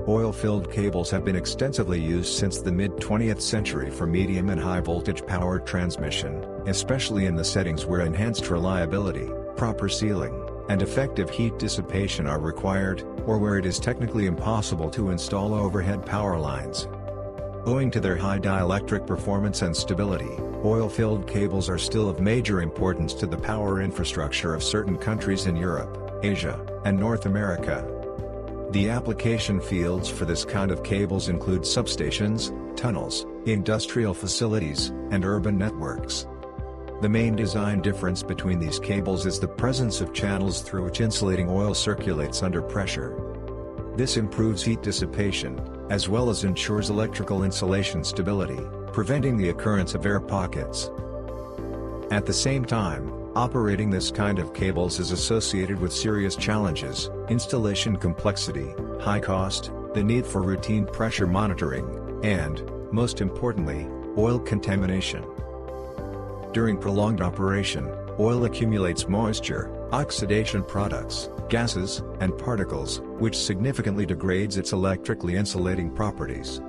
Oil-filled cables have been extensively used since the mid-20th century for medium and high-voltage power transmission, especially in the settings where enhanced reliability, proper sealing, and effective heat dissipation are required, or where it is technically impossible to install overhead power lines. Owing to their high dielectric performance and stability, oil-filled cables are still of major importance to the power infrastructure of certain countries in Europe, Asia, and North America. The application fields for this kind of cables include substations, tunnels, industrial facilities, and urban networks. The main design difference between these cables is the presence of channels through which insulating oil circulates under pressure. This improves heat dissipation, as well as ensures electrical insulation stability, preventing the occurrence of air pockets. At the same time, operating this kind of cables is associated with serious challenges: installation complexity, high cost, the need for routine pressure monitoring, and, most importantly, oil contamination. During prolonged operation, oil accumulates moisture, oxidation products, gases, and particles, which significantly degrades its electrically insulating properties.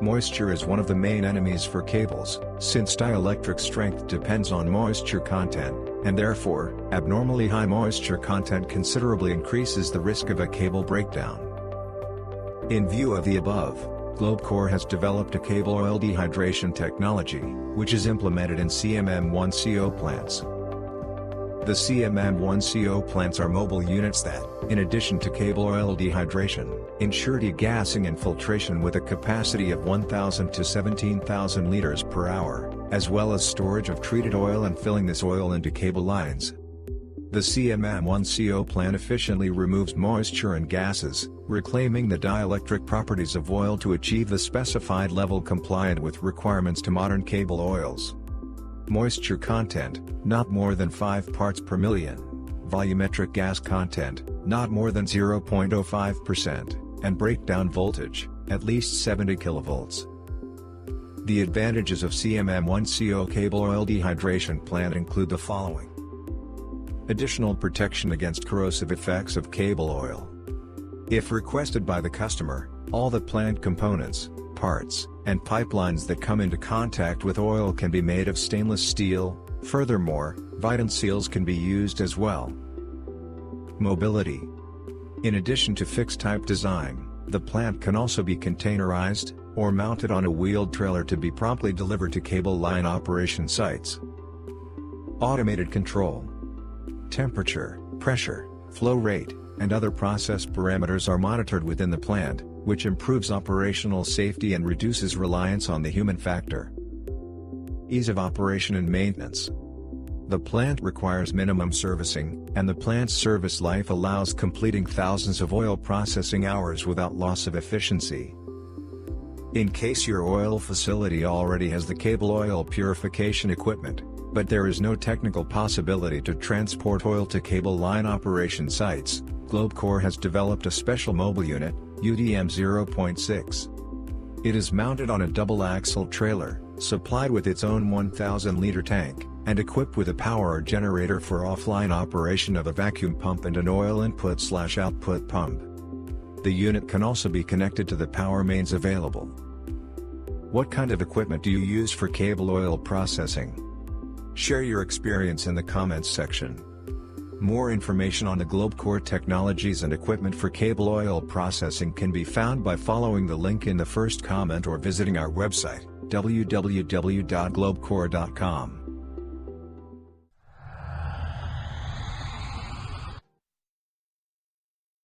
Moisture is one of the main enemies for cables, since dielectric strength depends on moisture content, and therefore, abnormally high moisture content considerably increases the risk of a cable breakdown. In view of the above, GlobeCore has developed a cable oil dehydration technology, which is implemented in CMM-1CO plants. The CMM-1CO plants are mobile units that, in addition to cable oil dehydration, ensure degassing and filtration with a capacity of 1,000 to 17,000 liters per hour, as well as storage of treated oil and filling this oil into cable lines. The CMM-1CO plant efficiently removes moisture and gases, reclaiming the dielectric properties of oil to achieve the specified level compliant with requirements to modern cable oils. Moisture content, not more than 5 parts per million. Volumetric gas content, not more than 0.05%, and breakdown voltage, at least 70 kV. The advantages of CMM-1CO cable oil dehydration plant include the following. Additional protection against corrosive effects of cable oil. If requested by the customer, all the plant components, parts, and pipelines that come into contact with oil can be made of stainless steel. Furthermore, Viton seals can be used as well. Mobility. In addition to fixed-type design, the plant can also be containerized, or mounted on a wheeled trailer to be promptly delivered to cable line operation sites. Automated control. Temperature, pressure, flow rate, and other process parameters are monitored within the plant, which improves operational safety and reduces reliance on the human factor. Ease of operation and maintenance. The plant requires minimum servicing, and the plant's service life allows completing thousands of oil processing hours without loss of efficiency. In case your oil facility already has the cable oil purification equipment, but there is no technical possibility to transport oil to cable line operation sites, GlobeCore has developed a special mobile unit, UDM 0.6. It is mounted on a double-axle trailer, supplied with its own 1,000-liter tank, and equipped with a power generator for offline operation of a vacuum pump and an oil input/output pump. The unit can also be connected to the power mains available. What kind of equipment do you use for cable oil processing? Share your experience in the comments section. More information on the GlobeCore technologies and equipment for cable oil processing can be found by following the link in the first comment or visiting our website, www.globecore.com.